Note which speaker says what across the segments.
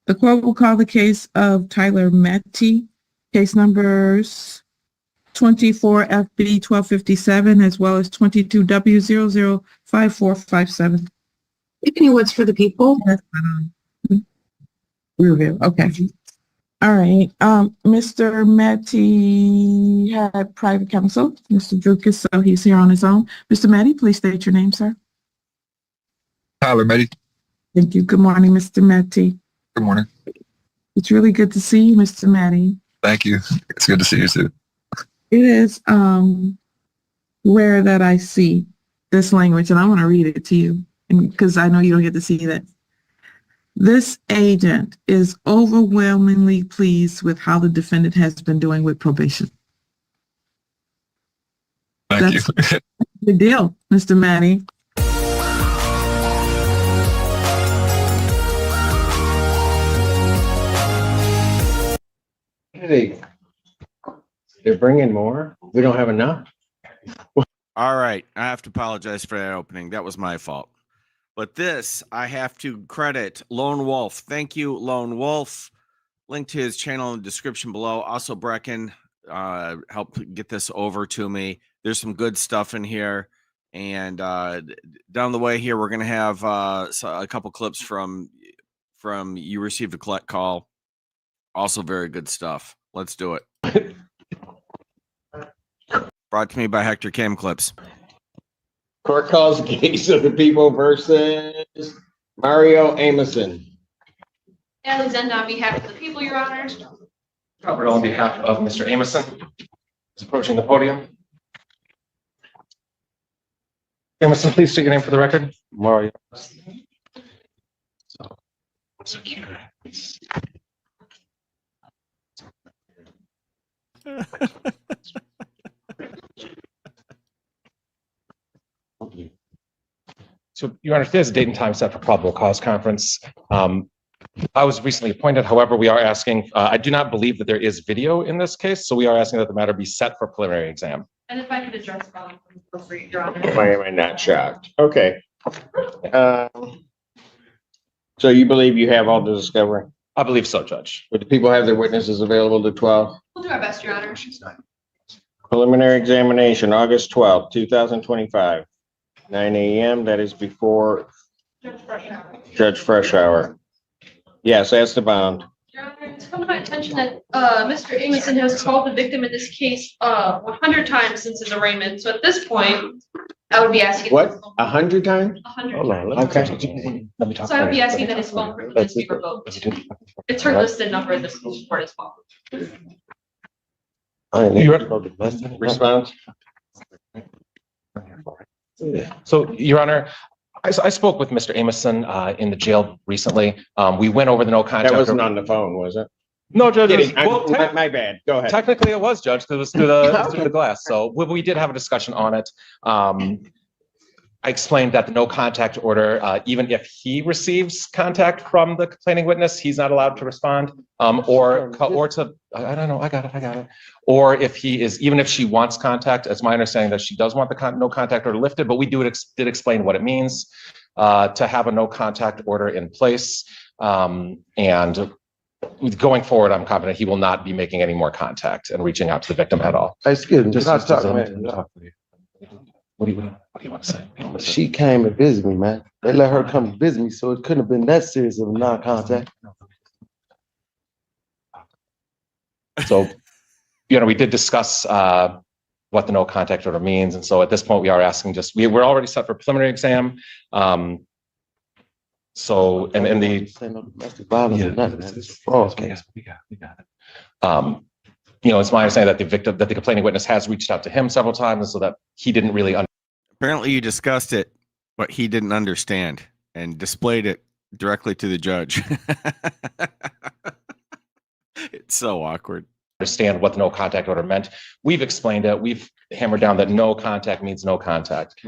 Speaker 1: The court will call the case of Tyler Matty, case numbers 24FB1257 as well as 22W005457.
Speaker 2: Any words for the people?
Speaker 1: Review. Okay. All right. Mr. Matty had private counsel, Mr. Drukas, so he's here on his own. Mr. Matty, please state your name, sir.
Speaker 3: Tyler Matty.
Speaker 1: Thank you. Good morning, Mr. Matty.
Speaker 3: Good morning.
Speaker 1: It's really good to see you, Mr. Matty.
Speaker 3: Thank you. It's good to see you too.
Speaker 1: It is rare that I see this language, and I want to read it to you because I know you don't get to see that. This agent is overwhelmingly pleased with how the defendant has been doing with probation.
Speaker 3: Thank you.
Speaker 1: Good deal, Mr. Matty.
Speaker 4: They're bringing more? We don't have enough?
Speaker 5: All right. I have to apologize for that opening. That was my fault. But this, I have to credit Lone Wolf. Thank you, Lone Wolf. Link to his channel in the description below. Also, Brecken helped get this over to me. There's some good stuff in here. And down the way here, we're going to have a couple clips from You Received a Collect Call. Also very good stuff. Let's do it. Brought to me by Hector Cam Clips.
Speaker 4: Court calls the case of the people versus Mario Amoson.
Speaker 6: Alexander on behalf of the people, Your Honor.
Speaker 7: Robert on behalf of Mr. Amoson is approaching the podium. Amoson, please state your name for the record.
Speaker 4: Mario.
Speaker 7: So, Your Honor, there's a date and time set for probable cause conference. I was recently appointed. However, we are asking, I do not believe that there is video in this case, so we are asking that the matter be set for preliminary exam.
Speaker 6: And if I could address Your Honor.
Speaker 4: Why am I not shocked? Okay. So you believe you have all the discovery?
Speaker 7: I believe so, Judge.
Speaker 4: Would the people have their witnesses available to 12?
Speaker 6: We'll do our best, Your Honor.
Speaker 4: Preliminary examination, August 12th, 2025, 9 a.m. That is before Judge Freshour. Yes, that's the bond.
Speaker 6: Your Honor, it's come to my attention that Mr. Amoson has called the victim in this case 100 times since his arraignment. So at this point, I would be asking.
Speaker 4: What? 100 times?
Speaker 6: 100.
Speaker 4: Hold on.
Speaker 7: Okay. Let me talk.
Speaker 6: So I would be asking that his phone privileges be revoked. It's her listed number in this report as well.
Speaker 4: Response?
Speaker 7: So, Your Honor, I spoke with Mr. Amoson in the jail recently. We went over the no contact.
Speaker 4: That wasn't on the phone, was it?
Speaker 7: No, Judge.
Speaker 4: My bad. Go ahead.
Speaker 7: Technically, it was, Judge, because it was through the glass. So we did have a discussion on it. I explained that the no contact order, even if he receives contact from the complaining witness, he's not allowed to respond. Or to, I don't know, I got it. Or if he is, even if she wants contact, it's my understanding that she does want the no contact order lifted, but we did explain what it means to have a no contact order in place. And going forward, I'm confident he will not be making any more contact and reaching out to the victim at all.
Speaker 8: Excuse me,
Speaker 7: What do you want to say?
Speaker 8: she came to visit me, man. They let her come to visit me, so it couldn't have been that serious of a non-contact.
Speaker 7: So, we did discuss what the no contact order means. And so at this point, we are asking we're already set for preliminary exam. So, and in the
Speaker 8: domestic violence or nothing. It's fraud case.
Speaker 7: we got it. It's my understanding that the complaining witness has reached out to him several times, so that he didn't really
Speaker 5: Apparently you discussed it, but he didn't understand and displayed it directly to the judge. It's so awkward.
Speaker 7: understand what the no contact order meant. We've explained it. We've hammered down that no contact means no contact.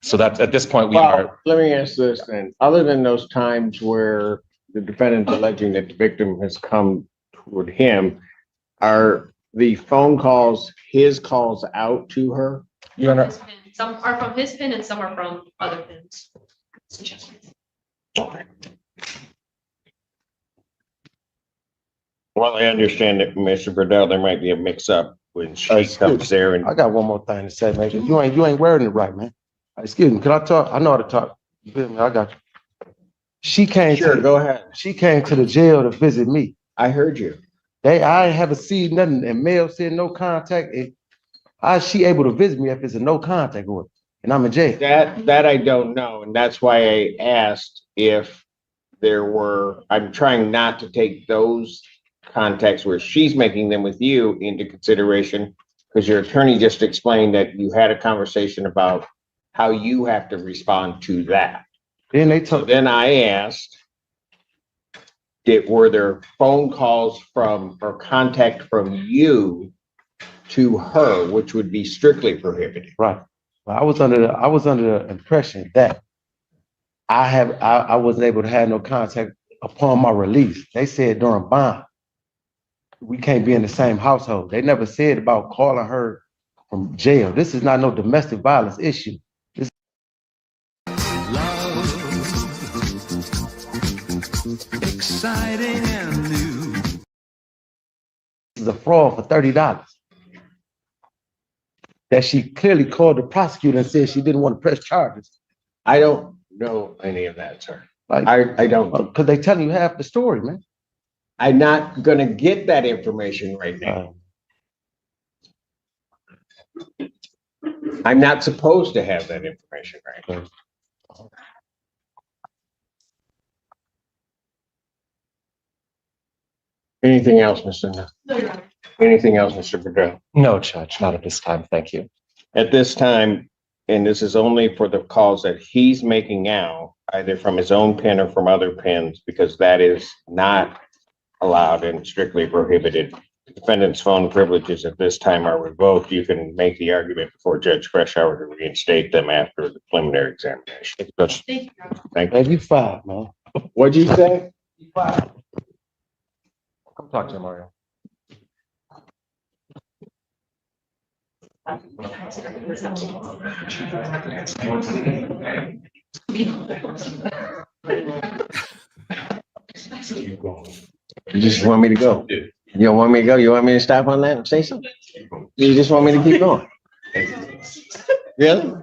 Speaker 7: So that at this point
Speaker 4: let me ask this then. Other than those times where the defendant's alleging that the victim has come toward him, are the phone calls his calls out to her?
Speaker 7: Your Honor,
Speaker 6: Some are from his pin and some are from other pins.
Speaker 4: Well, I understand that, Mr. Burdell, there might be a mix-up when she
Speaker 8: Excuse
Speaker 4: comes there and
Speaker 8: I got one more thing to say, man. You ain't wearing it right, man. Excuse me, can I talk? I know how to talk. You feel me? I got you. She came
Speaker 4: sure,
Speaker 8: to,
Speaker 4: go ahead.
Speaker 8: she came to the jail to visit me.
Speaker 4: I heard you.
Speaker 8: I haven't seen nothing, and mail said no contact. How is she able to visit me if it's a no contact order and I'm in jail?
Speaker 4: That I don't know, and that's why I asked if there were, I'm trying not to take those contacts where she's making them with you into consideration, because your attorney just explained that you had a conversation about how you have to respond to that.
Speaker 8: Then they
Speaker 4: So
Speaker 8: took,
Speaker 4: then I asked, were there phone calls from or contact from you to her, which would be strictly prohibited?
Speaker 8: right. Well, I was under the impression that I wasn't able to have no contact upon my release. They said during bond, we can't be in the same household. They never said about calling her from jail. This is not no domestic violence issue.
Speaker 9: Exciting and new.
Speaker 8: This is a fraud for $30. That she clearly called the prosecutor and said she didn't want to press charges.
Speaker 4: I don't know any of that, sir.
Speaker 8: Like,
Speaker 4: I don't.
Speaker 8: because they telling you half the story, man.
Speaker 4: I'm not gonna get that information right now. I'm not supposed to have that information right now. Anything else, Mr. Anything else, Mr. Bedell?
Speaker 7: no, Judge, not at this time. Thank you.
Speaker 4: At this time, and this is only for the calls that he's making now, either from his own pen or from other pens, because that is not allowed and strictly prohibited. Defendant's phone privileges at this time are revoked. You can make the argument before Judge Freshour to reinstate them after the preliminary examination.
Speaker 6: Thank you.
Speaker 4: Thank you.
Speaker 8: Man, you fired, man.
Speaker 4: What'd you say?
Speaker 7: Come talk to him, Mario.
Speaker 4: You just want me to go? You don't want me to go? You want me to stop on that and say something? You just want me to keep going? Really?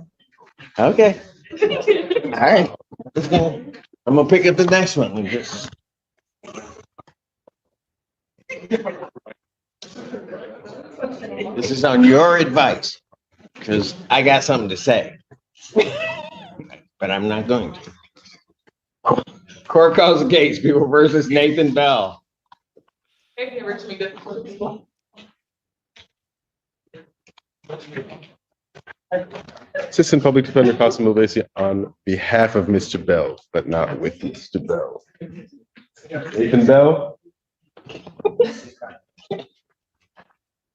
Speaker 4: Okay. All right. Let's go. I'm gonna pick up the next one and just. This is on your advice, because I got something to say. But I'm not going to. Court calls the case, People versus Nathan Bell.
Speaker 10: Assistant Public Defender Cosimo Movesi on behalf of Mr. Bell, but not with Mr. Bell. Nathan Bell?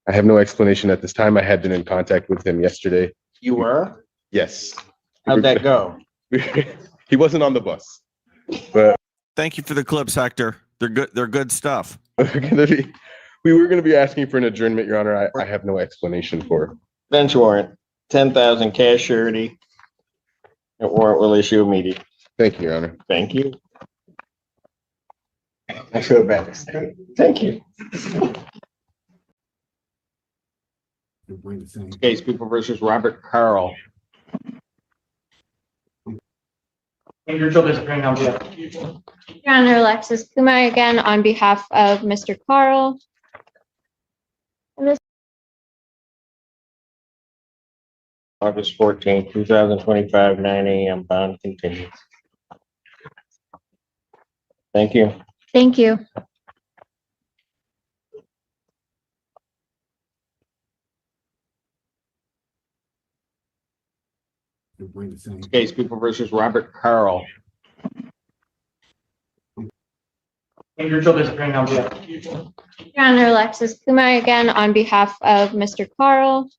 Speaker 10: I have no explanation at this time. I had been in contact with him yesterday.
Speaker 4: You were?
Speaker 10: Yes.
Speaker 4: How'd that go?
Speaker 10: He wasn't on the bus, but
Speaker 5: Thank you for the clips, Hector. They're good. They're good stuff.
Speaker 10: we were going to be asking for an adjournment, Your Honor. I have no explanation for.
Speaker 4: Bench warrant, 10,000 cash surety. That warrant will issue immediately.
Speaker 10: Thank you, Your Honor.
Speaker 4: Thank you. I feel better. Thank you. Case People versus Robert Carl.
Speaker 11: Your Honor, Alexis Kumar again on behalf of Mr. Carl.
Speaker 4: August 14th, 2025, 9 a.m. Bond continues. Thank you.
Speaker 11: Thank you.
Speaker 4: Case People versus Robert Carl.
Speaker 11: Your Honor, Alexis Kumar again on behalf of Mr. Carl.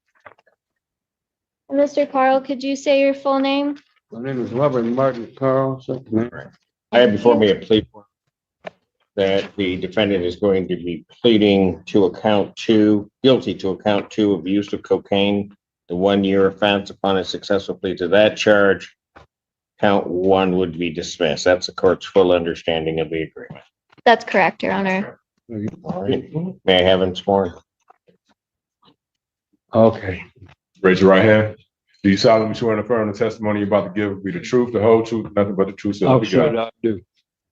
Speaker 11: Mr. Carl, could you say your full name?
Speaker 8: My name is Robert Martin Carl.
Speaker 4: I have before me a plea that the defendant is going to be pleading to guilty to account 2 of use of cocaine. the 1-year offense upon a successful plea to that charge, count 1 would be dismissed. That's the court's full understanding of the agreement.
Speaker 11: That's correct, Your Honor.
Speaker 4: All right. May I have him sworn?
Speaker 8: Okay.
Speaker 10: Raise your right hand. Do you solemnly swear and affirm the testimony you're about to give will be the truth, the whole truth, nothing but the truth? So help you God?
Speaker 8: I do.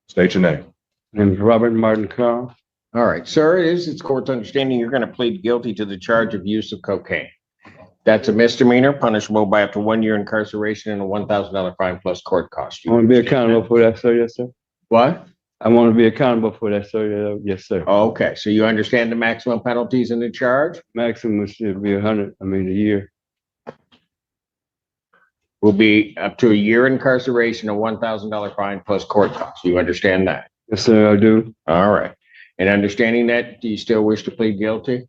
Speaker 10: State your name.
Speaker 8: Name is Robert Martin Carl.
Speaker 4: All right, sir, it's court's understanding you're going to plead guilty to the charge of use of cocaine. That's a misdemeanor, punishable by up to 1 year incarceration and a $1,000 fine plus court cost.
Speaker 8: I want to be accountable for that, sir. Yes, sir.
Speaker 4: What?
Speaker 8: I want to be accountable for that, sir. Yes, sir.
Speaker 4: Okay, so you understand the maximum penalties in the charge?
Speaker 8: Maximum should be a year.
Speaker 4: Will be up to a year incarceration, a $1,000 fine plus court costs. You understand that?
Speaker 8: Yes, sir, I do.
Speaker 4: All right. And understanding that, do you still wish to plead guilty?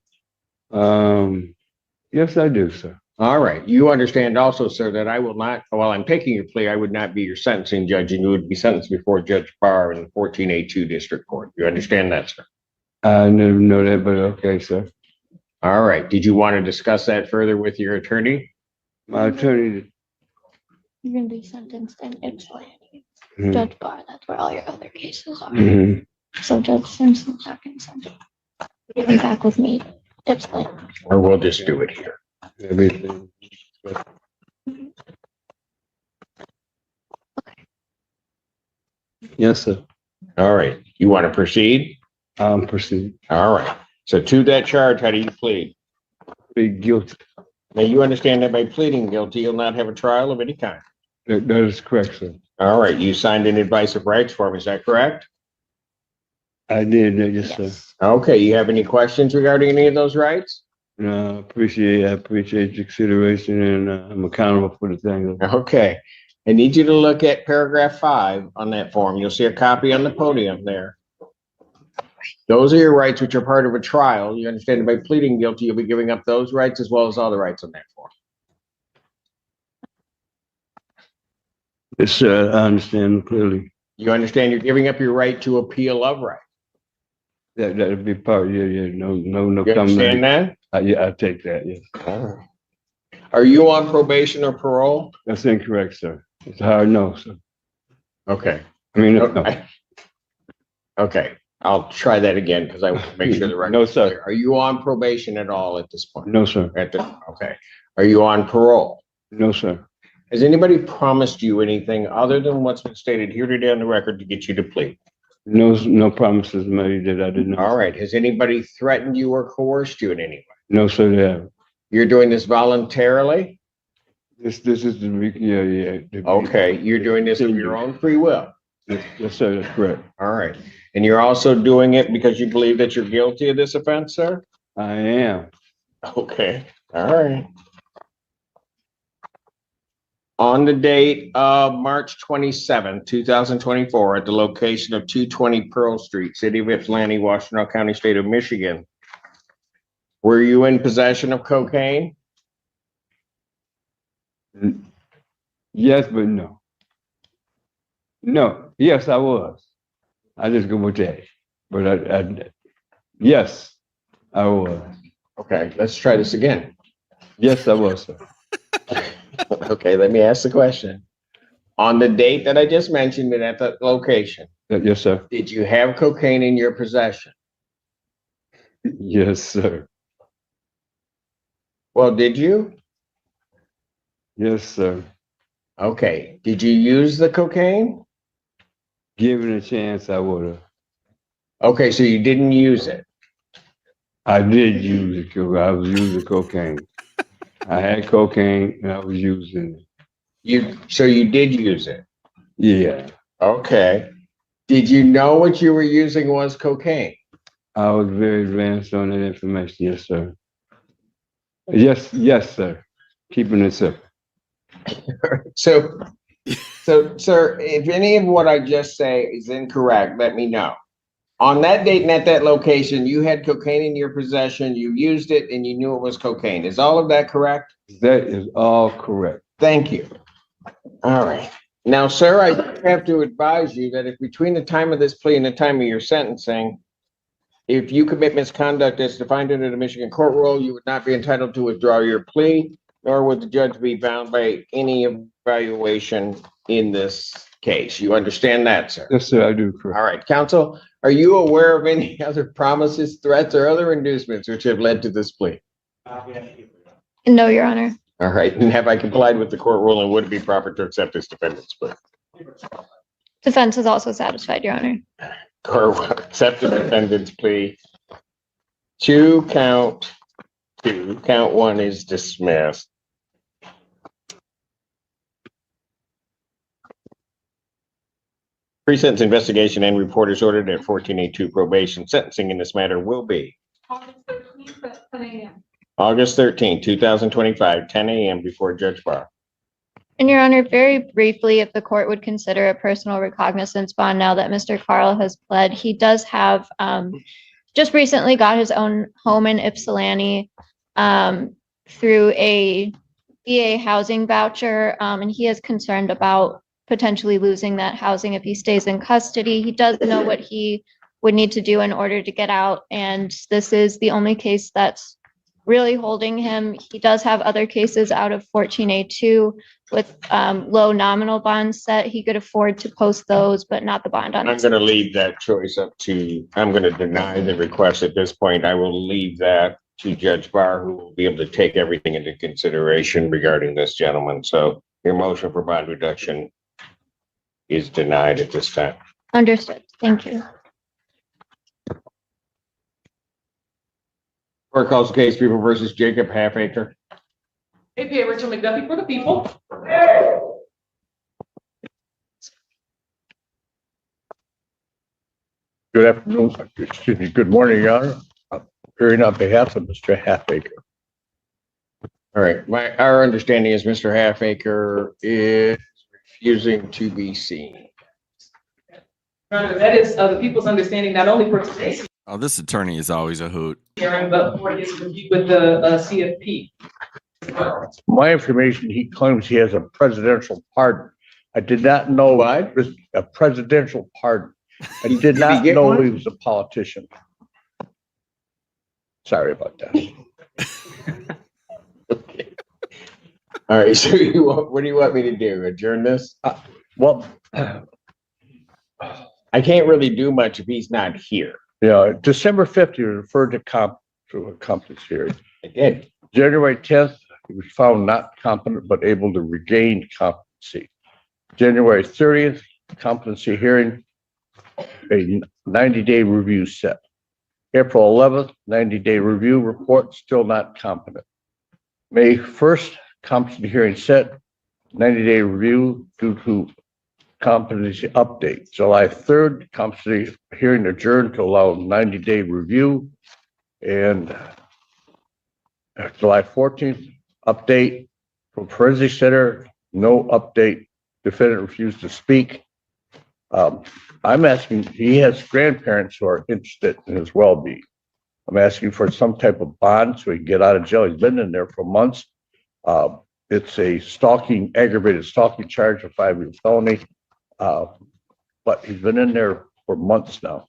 Speaker 8: Yes, I do, sir.
Speaker 4: All right. You understand also, sir, that I will not, while I'm taking your plea, I would not be your sentencing judge, and you would be sentenced before Judge Barr in the 14A2 District Court. You understand that, sir?
Speaker 8: I never know that, but okay, sir.
Speaker 4: All right. Did you want to discuss that further with your attorney?
Speaker 8: My attorney.
Speaker 11: You're gonna be sentenced in Ypsilanti.
Speaker 8: Mhm.
Speaker 11: Judge Barr, that's where all your other cases are.
Speaker 8: Mhm.
Speaker 11: So Judge Simpson's not gonna send you. You'll be back with me, Ypsilanti.
Speaker 4: Or we'll just do it here.
Speaker 8: Everything. Yes, sir.
Speaker 4: All right. You want to proceed?
Speaker 8: Proceed.
Speaker 4: All right. So to that charge, how do you plead?
Speaker 8: Plead guilty.
Speaker 4: Now, you understand that by pleading guilty, you'll not have a trial of any kind.
Speaker 8: That is correct, sir.
Speaker 4: All right. You signed an advice of rights form. Is that correct?
Speaker 8: I did that, yes, sir.
Speaker 4: Okay. You have any questions regarding any of those rights?
Speaker 8: I appreciate your consideration, and I'm accountable for the thing.
Speaker 4: Okay. I need you to look at paragraph 5 on that form. You'll see a copy on the podium there. Those are your rights, which are part of a trial. You understand that by pleading guilty, you'll be giving up those rights as well as all the rights on that form.
Speaker 8: Yes, sir, I understand clearly.
Speaker 4: You understand you're giving up your right to appeal of right.
Speaker 8: That'd be part, yeah, no
Speaker 4: You
Speaker 8: comment.
Speaker 4: understand that?
Speaker 8: Yeah, I take that, yes.
Speaker 4: All right. Are you on probation or parole?
Speaker 8: That's incorrect, sir. It's a hard no, sir.
Speaker 4: Okay.
Speaker 8: I mean, no.
Speaker 4: Okay. I'll try that again because I want to make sure the record.
Speaker 8: No,
Speaker 4: is
Speaker 8: sir.
Speaker 4: clear. Are you on probation at all at this point?
Speaker 8: No, sir.
Speaker 4: Okay. Are you on parole?
Speaker 8: No, sir.
Speaker 4: Has anybody promised you anything other than what's been stated here today on the record to get you to plead?
Speaker 8: No promises made that I did not.
Speaker 4: All right. Has anybody threatened you or coerced you in any way?
Speaker 8: No, sir, they haven't.
Speaker 4: You're doing this voluntarily?
Speaker 8: This is the,
Speaker 4: Okay. You're doing this of your own free will?
Speaker 8: Yes, sir, that's correct.
Speaker 4: All right. And you're also doing it because you believe that you're guilty of this offense, sir?
Speaker 8: I am.
Speaker 4: Okay. All right. On the date of March 27, 2024, at the location of 220 Pearl Street, City of Ypsilanti, Washtenaw County, State of Michigan, were you in possession of cocaine?
Speaker 8: Yes, but no. No, yes, I was. I just go with that. But yes, I was.
Speaker 4: Okay, let's try this again.
Speaker 8: Yes, I was, sir.
Speaker 4: Okay, let me ask the question. On the date that I just mentioned and at that location,
Speaker 8: Yes, sir.
Speaker 4: did you have cocaine in your possession?
Speaker 8: Yes, sir.
Speaker 4: Well, did you?
Speaker 8: Yes, sir.
Speaker 4: Okay, did you use the cocaine?
Speaker 8: Given a chance, I would have.
Speaker 4: Okay, so you didn't use it.
Speaker 8: I did use it. I was using cocaine. I had cocaine and I was using it.
Speaker 4: So you did use it?
Speaker 8: Yeah.
Speaker 4: Okay. Did you know what you were using was cocaine?
Speaker 8: I was very advanced on that information. Yes, sir. Yes, sir. Keeping it simple.
Speaker 4: So, sir, if any of what I just say is incorrect, let me know. On that date and at that location, you had cocaine in your possession, you used it, and you knew it was cocaine. Is all of that correct?
Speaker 8: That is all correct.
Speaker 4: Thank you. All right. Now, sir, I have to advise you that if between the time of this plea and the time of your sentencing, if you commit misconduct as defined under the Michigan court rule, you would not be entitled to withdraw your plea. nor would the judge be bound by any evaluation in this case. You understand that, sir?
Speaker 10: Yes, sir, I do, correct.
Speaker 4: All right, counsel, are you aware of any other promises, threats, or other inducements which have led to this plea?
Speaker 11: No, Your Honor.
Speaker 4: All right, and have I complied with the court ruling? Would it be proper to accept this defendant's plea?
Speaker 11: Defense is also satisfied, Your Honor.
Speaker 4: Court will accept the defendant's plea to count two. Count one is dismissed. Pre-sentence investigation and report is ordered at 1482 probation. Sentencing in this matter will be August 13, 2025, 10 a.m. before Judge Barr.
Speaker 11: And Your Honor, very briefly, if the court would consider a personal recognizance bond now that Mr. Carl has pled, he does have just recently got his own home in Ypsilanti through a VA housing voucher, and he is concerned about potentially losing that housing if he stays in custody. He does know what he would need to do in order to get out, and this is the only case that's really holding him. He does have other cases out of 14A2 with low nominal bonds set. He could afford to post those, but not the bond on
Speaker 4: I'm
Speaker 11: it.
Speaker 4: going to leave that choice up to, I'm going to deny the request at this point. I will leave that to Judge Barr, who will be able to take everything into consideration regarding this gentleman. So your motion for bond reduction is denied at this time.
Speaker 11: Understood. Thank you.
Speaker 4: Court calls the case People versus Jacob Halfacre.
Speaker 2: APA Rachel McDuffie for the people.
Speaker 12: Good afternoon, excuse me, good morning, Your Honor. I'm appearing on behalf of Mr. Halfacre.
Speaker 4: All right, our understanding is Mr. Halfacre is refusing to be seen.
Speaker 2: That is the people's understanding, not only for today's
Speaker 5: Oh, this attorney is always a hoot.
Speaker 2: hearing, but for his review with the CFP.
Speaker 12: My information, he claims he has a presidential pardon. I did not know.
Speaker 4: What?
Speaker 12: A presidential pardon. I did
Speaker 4: Did he
Speaker 12: not
Speaker 4: get
Speaker 12: know
Speaker 4: one?
Speaker 12: he was a politician. Sorry about that.
Speaker 4: Okay. All right, so what do you want me to do? Adjourn this?
Speaker 12: Well,
Speaker 4: I can't really do much if he's not here.
Speaker 12: yeah, December 5th, he was referred to a competency hearing.
Speaker 4: I did.
Speaker 12: January 10th, he was found not competent but able to regain competency. January 30th, competency hearing, a 90-day review set. April 11th, 90-day review report, still not competent. May 1st, competency hearing set, 90-day review due to competency update. July 3rd, competency hearing adjourned to allow 90-day review. And July 14th, update from Forensic Center, no update. Defendant refused to speak. I'm asking, he has grandparents who are interested in his well-being. I'm asking for some type of bond so he can get out of jail. He's been in there for months. It's a aggravated stalking charge, a 5-year felony. But he's been in there for months now.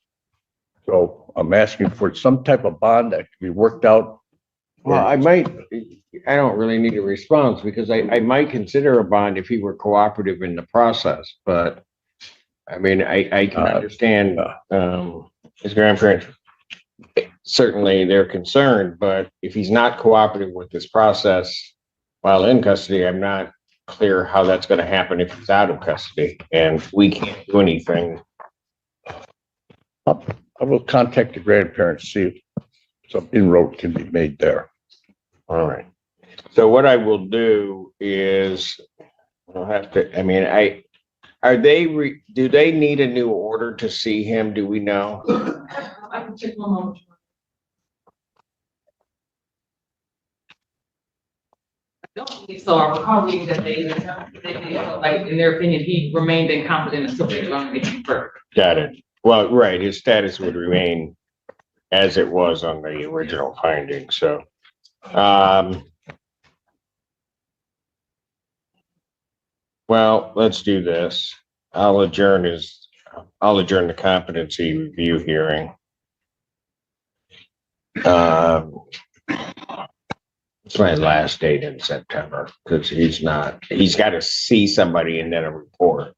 Speaker 12: So I'm asking for some type of bond that can be worked out.
Speaker 4: Well, I don't really need a response because I might consider a bond if he were cooperative in the process, but I mean, I can understand, his grandparents, certainly they're concerned, but if he's not cooperative with this process while in custody, I'm not clear how that's going to happen if he's out of custody and we can't do anything.
Speaker 12: I will contact the grandparents, see if some inroad can be made there.
Speaker 4: All right. So what I will do is I'll have to, I mean, do they need a new order to see him? Do we know?
Speaker 2: I can check one moment. Don't think so. I recall reading that they felt like, in their opinion, he remained incompetent until they found him first.
Speaker 4: Got it. Well, right, his status would remain as it was on the original finding, so. Well, let's do this. I'll adjourn the competency review hearing. It's my last date in September, because he's got to see somebody and then a report.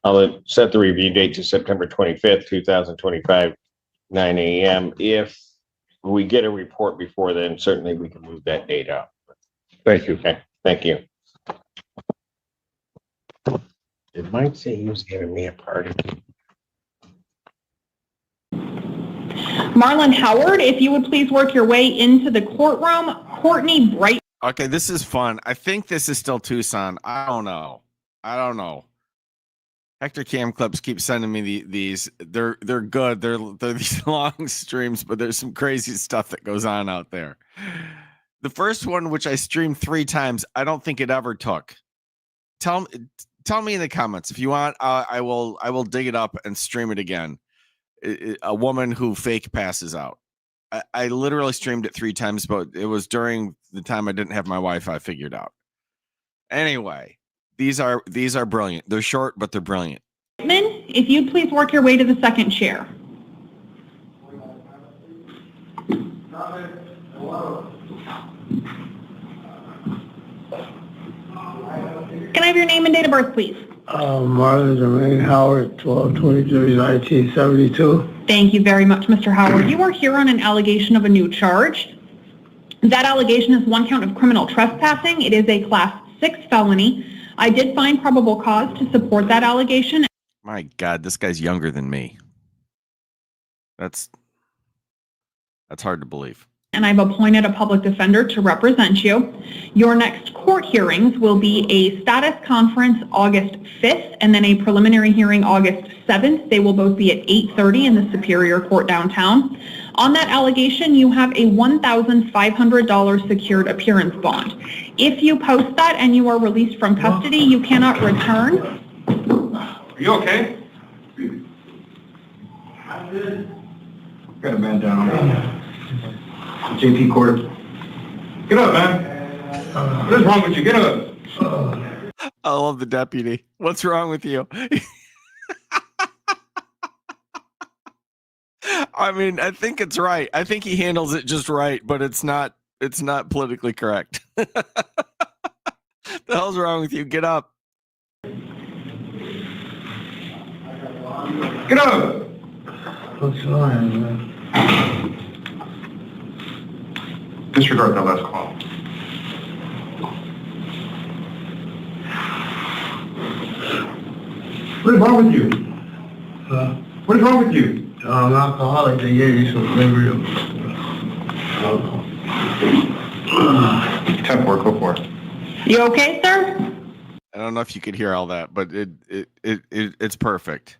Speaker 4: I'll set the review date to September 25th, 2025, 9 a.m. If we get a report before then, certainly we can move that date up.
Speaker 12: Thank you.
Speaker 4: Okay, thank you. It might say he was giving me a party.
Speaker 13: Marlin Howard, if you would please work your way into the courtroom. Courtney Bright.
Speaker 5: Okay, this is fun. I think this is still Tucson. I don't know. Hector Cam clips keep sending me these. They're good. They're these long streams, but there's some crazy stuff that goes on out there. The first one, which I streamed 3 times, I don't think it ever took. Tell me in the comments if you want. I will dig it up and stream it again. A woman who fake passes out. I literally streamed it 3 times, but it was during the time I didn't have my Wi-Fi figured out. Anyway, these are brilliant. They're short, but they're brilliant.
Speaker 13: If you'd please work your way to the second chair. Can I have your name and date of birth, please?
Speaker 14: Marlin Howard, 12/23/1972.
Speaker 13: Thank you very much, Mr. Howard. You are here on an allegation of a new charge. That allegation is 1 count of criminal trespassing. It is a Class 6 felony. I did find probable cause to support that allegation.
Speaker 5: My God, this guy's younger than me. That's hard to believe.
Speaker 13: And I've appointed a public defender to represent you. Your next court hearings will be a status conference August 5th and then a preliminary hearing August 7th. They will both be at 8:30 in the Superior Court downtown. On that allegation, you have a $1,500 secured appearance bond. If you post that and you are released from custody, you cannot return.
Speaker 15: Are you okay? Got a man down. JP Court. Get up, man. What is wrong with you? Get up.
Speaker 5: I love the deputy. What's wrong with you? I mean, I think it's right. I think he handles it just right, but it's not politically correct. The hell's wrong with you? Get up.
Speaker 15: Get up.
Speaker 14: What's wrong, man?
Speaker 15: Disregard that last call. What is wrong with you? What is wrong with you?
Speaker 14: I'm alcoholic. They gave you some flavor.
Speaker 15: 10-4, go for it.
Speaker 13: You okay, sir?
Speaker 5: I don't know if you could hear all that, but it's perfect.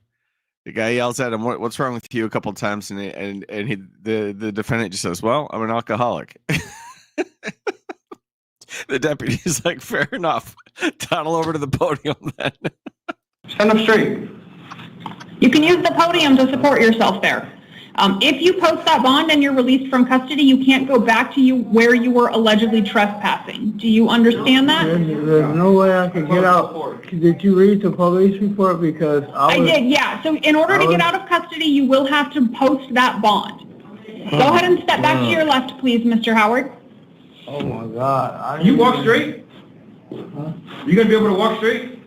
Speaker 5: The guy yells at him, "What's wrong with you?" a couple of times, and the defendant just says, "Well, I'm an alcoholic." The deputy's like, "Fair enough. Toddle over to the podium then."
Speaker 15: Stand up straight.
Speaker 13: You can use the podium to support yourself there. If you post that bond and you're released from custody, you can't go back to where you were allegedly trespassing. Do you understand that?
Speaker 14: There's no way I could get out. Did you read the police report? Because
Speaker 13: I did, yeah. So in order to get out of custody, you will have to post that bond. Go ahead and step back to your left, please, Mr. Howard.
Speaker 14: Oh my God.
Speaker 15: You walk straight? You gonna be able to walk straight?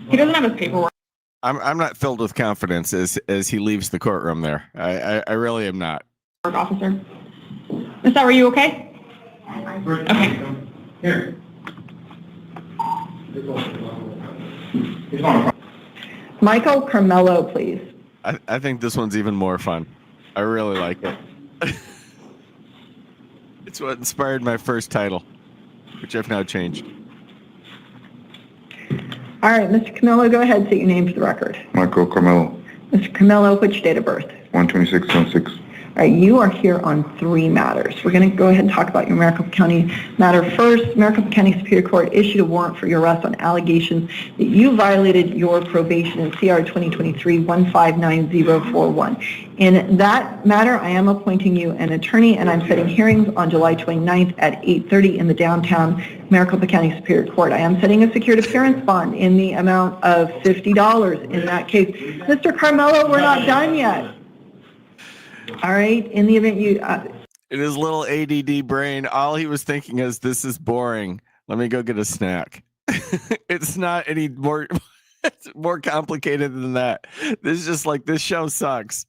Speaker 13: He doesn't have his paperwork.
Speaker 5: I'm not filled with confidence as he leaves the courtroom there. I really am not.
Speaker 13: Officer. Miss, are you okay? Okay.
Speaker 15: Here.
Speaker 13: Michael Carmelo, please.
Speaker 5: I think this one's even more fun. I really like it. It's what inspired my first title, which I've now changed.
Speaker 13: All right, Mr. Carmelo, go ahead, state your name for the record.
Speaker 15: Michael Carmelo,
Speaker 13: Mr. Carmelo, which date of birth?
Speaker 15: 126/06.
Speaker 16: All right, you are here on 3 matters. We're going to go ahead and talk about your Maricopa County matter first. Maricopa County Superior Court issued a warrant for your arrest on allegations that you violated your probation in CR 2023-159041. In that matter, I am appointing you an attorney, and I'm setting hearings on July 29th at 8:30 in the downtown Maricopa County Superior Court. I am setting a secured appearance bond in the amount of $50 in that case. Mr. Carmelo, we're not done yet. All right, in the event you...
Speaker 5: In his little ADD brain, all he was thinking is, this is boring. Let me go get a snack. It's not any more, it's more complicated than that. This is just like, this show sucks.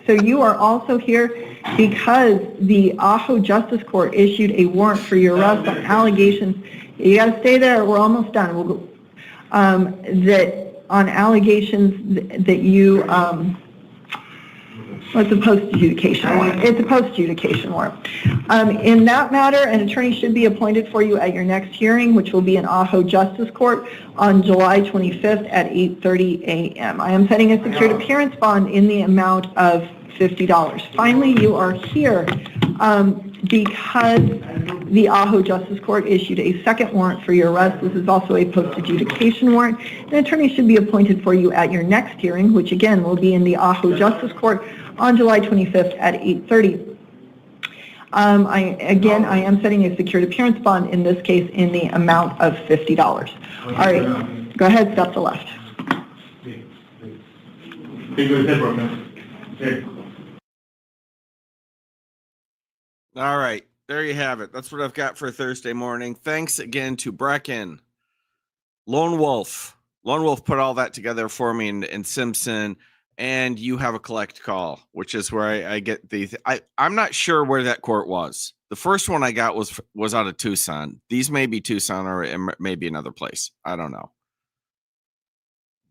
Speaker 16: So you are also here because the Ajo Justice Court issued a warrant for your arrest on allegations. You got to stay there. We're almost done. We'll go, that on allegations that you... it's a post-adjudication warrant. It's a post-adjudication warrant. In that matter, an attorney should be appointed for you at your next hearing, which will be in Ajo Justice Court on July 25th at 8:30 a.m. I am setting a secured appearance bond in the amount of $50. Finally, you are here because the Ajo Justice Court issued a second warrant for your arrest. This is also a post-adjudication warrant. An attorney should be appointed for you at your next hearing, which again will be in the Ajo Justice Court on July 25th at 8:30. I am setting a secured appearance bond in this case in the amount of $50. All right, go ahead, step to left.
Speaker 5: All right, there you have it. That's what I've got for Thursday morning. Thanks again to Brecken, Lone Wolf. Lone Wolf put all that together for me and Simpson. And you have a collect call, which is where I get the. I'm not sure where that court was. The first one I got was out of Tucson. These may be Tucson or it may be another place. I don't know.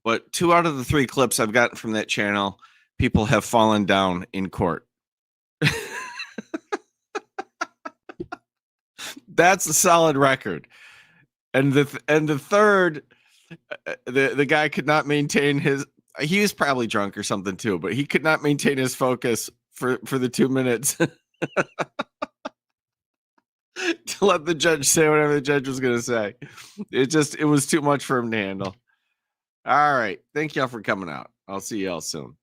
Speaker 5: But 2 out of the 3 clips I've gotten from that channel, people have fallen down in court. That's a solid record. And the third, the guy could not maintain his. He was probably drunk or something too, but he could not maintain his focus for the 2 minutes to let the judge say whatever the judge was going to say. It was too much for him to handle. All right. Thank y'all for coming out. I'll see y'all soon.